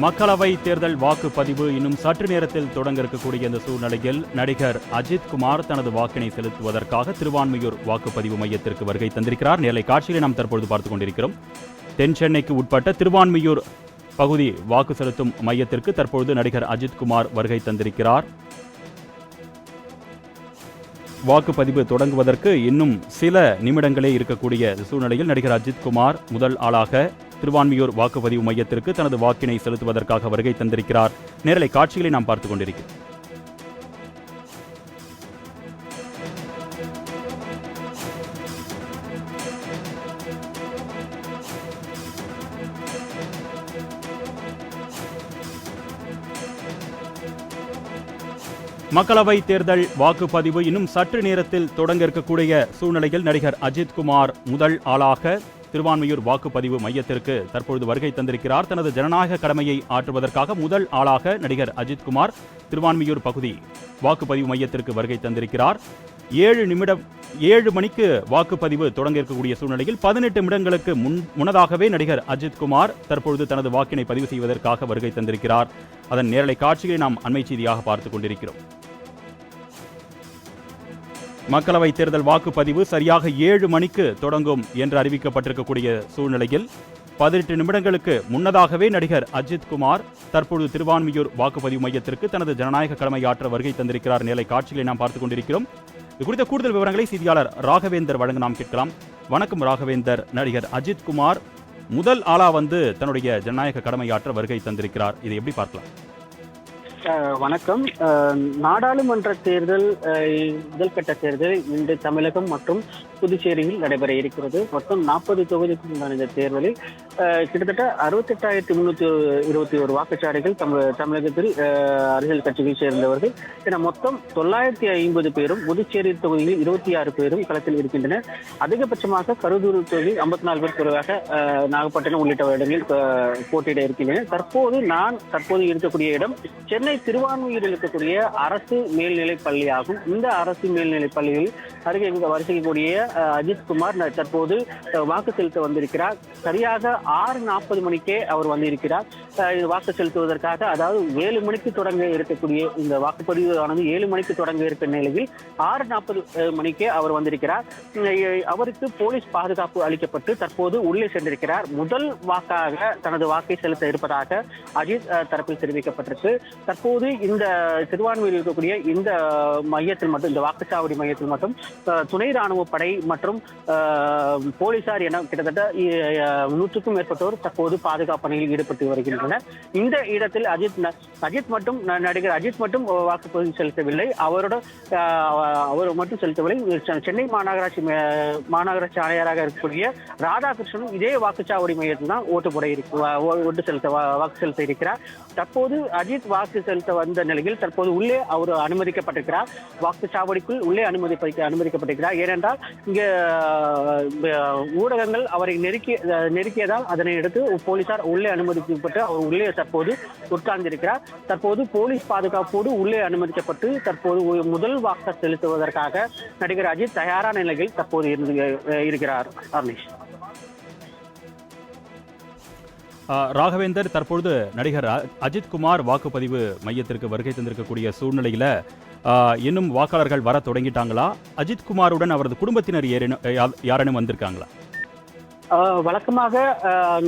மக்களவை தேர்தல் வாக்குப்பதிவு இன்னும் சற்று நேரத்தில் தொடங்க இருக்கக்கூடிய இந்த சூழ்நிலையில் நடிகர் அஜித் குமார் தனது வாக்கினை செலுத்துவதற்காக திருவான்மியூர் வாக்குப்பதிவு மையத்திற்கு வருகை தந்திருக்கிறார். நேரலை காட்சிகளை நாம் தற்பொழுது பார்த்துக் கொண்டிருக்கிறோம். தென் சென்னைக்கு உட்பட்ட திருவான்மியூர் பகுதி வாக்கு செலுத்தும் மையத்திற்கு தற்பொழுது நடிகர் அஜித் குமார் வருகை தந்திருக்கிறார். வாக்குப்பதிவு தொடங்குவதற்கு இன்னும் சில நிமிடங்களே இருக்கக்கூடிய சூழ்நிலையில் நடிகர் அஜித் குமார் முதல் ஆளாக திருவான்மியூர் வாக்குப்பதிவு மையத்திற்கு தனது வாக்கினை செலுத்துவதற்காக வருகை தந்திருக்கிறார். நேரலை காட்சிகளை நாம் பார்த்துக் கொண்டிருக்கிறோம். மக்களவை தேர்தல் வாக்குப்பதிவு இன்னும் சற்று நேரத்தில் தொடங்க இருக்கக்கூடிய சூழ்நிலையில் நடிகர் அஜித் குமார் முதல் ஆளாக திருவான்மியூர் வாக்குப்பதிவு மையத்திற்கு தற்பொழுது வருகை தந்திருக்கிறார். தனது ஜனநாயக கடமையை ஆற்றுவதற்காக முதல் ஆளாக நடிகர் அஜித் குமார் திருவான்மியூர் பகுதி வாக்குப்பதிவு மையத்திற்கு வருகை தந்திருக்கிறார். 7 மணிக்கு வாக்குப்பதிவு தொடங்க இருக்கக்கூடிய சூழ்நிலையில் 18 நிமிடங்களுக்கு முன்னதாகவே நடிகர் அஜித் குமார் தற்பொழுது தனது வாக்கினை பதிவு செய்வதற்காக வருகை தந்திருக்கிறார். அதன் நேரலை காட்சியை நாம் அண்மை செய்தியாக பார்த்துக் கொண்டிருக்கிறோம். மக்களவை தேர்தல் வாக்குப்பதிவு சரியாக 7 மணிக்கு தொடங்கும் என்று அறிவிக்கப்பட்டிருக்கக்கூடிய சூழ்நிலையில் 18 நிமிடங்களுக்கு முன்னதாகவே நடிகர் அஜித் குமார் தற்பொழுது திருவான்மியூர் வாக்குப்பதிவு மையத்திற்கு தனது ஜனநாயக கடமையாற்ற வருகை தந்திருக்கிறார். நேரலை காட்சிகளை நாம் பார்த்துக் கொண்டிருக்கிறோம். இது குறித்த கூடுதல் விவரங்களை செய்தியாளர் ராகவேந்தர் வழங்க நாம் கேட்கலாம். வணக்கம் ராகவேந்தர். நடிகர் அஜித் குமார் முதல் ஆளா தன்னுடைய ஜனநாயக கடமையாற்ற வருகை தந்திருக்கிறார். இதை எப்படி பார்க்கலாம்? வணக்கம். நாடாளுமன்ற தேர்தல் முதல்கட்ட தேர்தல் இன்று தமிழகம் மற்றும் புதுச்சேரியில் நடைபெற இருக்கிறது. மொத்தம் 40 தொகுதிக்கு உண்டான இந்த தேர்தலில் கிட்டத்தட்ட 68,321 வாக்குச்சாவடிகள் தமிழகத்தில் அரசியல் கட்சிகள் சேர்ந்தவர்கள் என மொத்தம் 950 பேரும், புதுச்சேரி தொகுதியில் 26 பேரும் களத்தில் இருக்கின்றனர். அதிகபட்சமாக கருதூர் தொகுதியில் 54 பேர் குறைவாக நாகப்பட்டினம் உள்ளிட்ட இடங்களில் போட்டியிட இருக்கின்றனர். தற்போது இருக்கக்கூடிய இடம் சென்னை திருவான்மியூரில் இருக்கக்கூடிய அரசு மேல்நிலைப் பள்ளி ஆகும். இந்த அரசு மேல்நிலைப் பள்ளியில் அருகே வரிசைக்கூடிய அஜித் குமார் தற்போது வாக்கு செலுத்த வந்திருக்கிறார். சரியாக 6:40 மணிக்கே அவர் வந்திருக்கிறார். வாக்கு செலுத்துவதற்காக, அதாவது 7 மணிக்கு தொடங்க இருக்கக்கூடிய இந்த வாக்குப்பதிவு ஆனது 7 மணிக்கு தொடங்க இருக்கிற நிலையில் 6:40 மணிக்கே அவர் வந்திருக்கிறார். அவருக்கு போலீஸ் பாதுகாப்பு அளிக்கப்பட்டு தற்போது உள்ளே சென்றிருக்கிறார். முதல் வாக்காக தனது வாக்கை செலுத்த இருப்பதாக அஜித் தரப்பில் தெரிவிக்கப்பட்டிருக்கு. தற்போது இந்த திருவான்மியூரில் இருக்கக்கூடிய இந்த மையத்தில் மட்டும், இந்த வாக்குச்சாவடி மையத்தில் மட்டும் துணை ராணுவ படை மற்றும் போலீசார் என கிட்டத்தட்ட 100க்கும் மேற்பட்டோர் தற்போது பாதுகாப்பு பணியில் ஈடுபட்டு வருகின்றனர். இந்த இடத்தில் நடிகர் அஜித் மட்டும் வாக்குப்பதிவு செலுத்தவில்லை. அவர் மட்டும் செலுத்தவில்லை. சென்னை மாநகராட்சி ஆணையராக இருக்கக்கூடிய ராதாகிருஷ்ணனும் இதே வாக்குச்சாவடி மையத்தில் தான் வாக்கு செலுத்த இருக்கிறார். தற்போது அஜித் வாக்கு செலுத்த வந்த நிலையில் தற்போது உள்ளே அவர் அனுமதிக்கப்பட்டிருக்கிறார். வாக்குச்சாவடிக்குள் உள்ளே அனுமதிக்கப்பட்டிருக்கிறார். ஏனென்றால் இங்கே ஊடகங்கள் அவரை நெருக்கியதால் அதனை அடுத்து போலீசார் உள்ளே அனுமதிக்கப்பட்டு அவர் உள்ளே தற்போது உட்கார்ந்திருக்கிறார். தற்போது போலீஸ் பாதுகாப்போடு உள்ளே அனுமதிக்கப்பட்டு தற்போது முதல் வாக்கு செலுத்துவதற்காக நடிகர் அஜித் தயாரான நிலையில் தற்போது இருக்கிறார். அர்னேஷ். ராகவேந்தர், தற்பொழுது நடிகர் அஜித் குமார் வாக்குப்பதிவு மையத்திற்கு வருகை தந்திருக்கக்கூடிய சூழ்நிலையில இன்னும் வாக்காளர்கள் வர தொடங்கிட்டாங்களா? அஜித் குமாருடன் அவரது குடும்பத்தினர் யாரேனும் வந்திருக்காங்களா? வழக்கமாக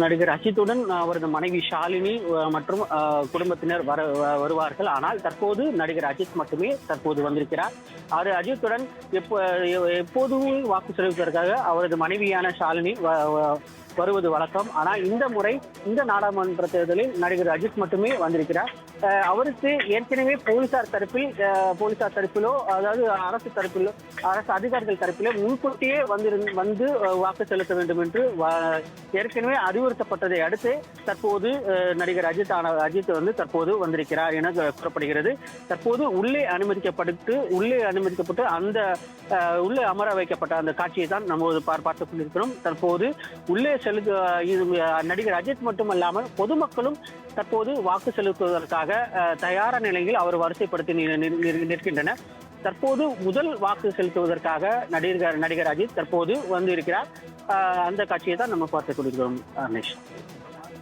நடிகர் அஜித்துடன் அவரது மனைவி ஷாலினி மற்றும் குடும்பத்தினர் வருவார்கள். ஆனால் தற்போது நடிகர் அஜித் மட்டுமே தற்போது வந்திருக்கிறார். அவர் அஜித்துடன் எப்போதும் வாக்கு செலுத்துவதற்காக அவரது மனைவியான ஷாலினி வருவது வழக்கம். ஆனால் இந்த முறை இந்த நாடாளுமன்ற தேர்தலில் நடிகர் அஜித் மட்டுமே வந்திருக்கிறார். அவருக்கு ஏற்கனவே போலீசார் தரப்பிலோ, அதாவது அரசு அதிகாரிகள் தரப்பிலோ முன்கூட்டியே வந்து வாக்கு செலுத்த வேண்டும் என்று ஏற்கனவே அறிவுறுத்தப்பட்டதை அடுத்து தற்போது நடிகர் அஜித் தற்போது வந்திருக்கிறார் என கூறப்படுகிறது. தற்போது உள்ளே அனுமதிக்கப்பட்டு அந்த உள்ளே அமர வைக்கப்பட்ட அந்த காட்சியை தான் நம்ம பார்த்துக் கொண்டிருக்கிறோம். தற்போது உள்ளே நடிகர் அஜித் மட்டுமல்லாமல் பொதுமக்களும் தற்போது வாக்கு செலுத்துவதற்காக தயாரான நிலையில் அவர் வரிசைப்படுத்தி நிற்கின்றனர். தற்போது முதல் வாக்கு செலுத்துவதற்காக நடிகர் அஜித் தற்போது வந்து இருக்கிறார். அந்த காட்சியை தான் நம்ம பார்த்துக் கொண்டிருக்கிறோம்.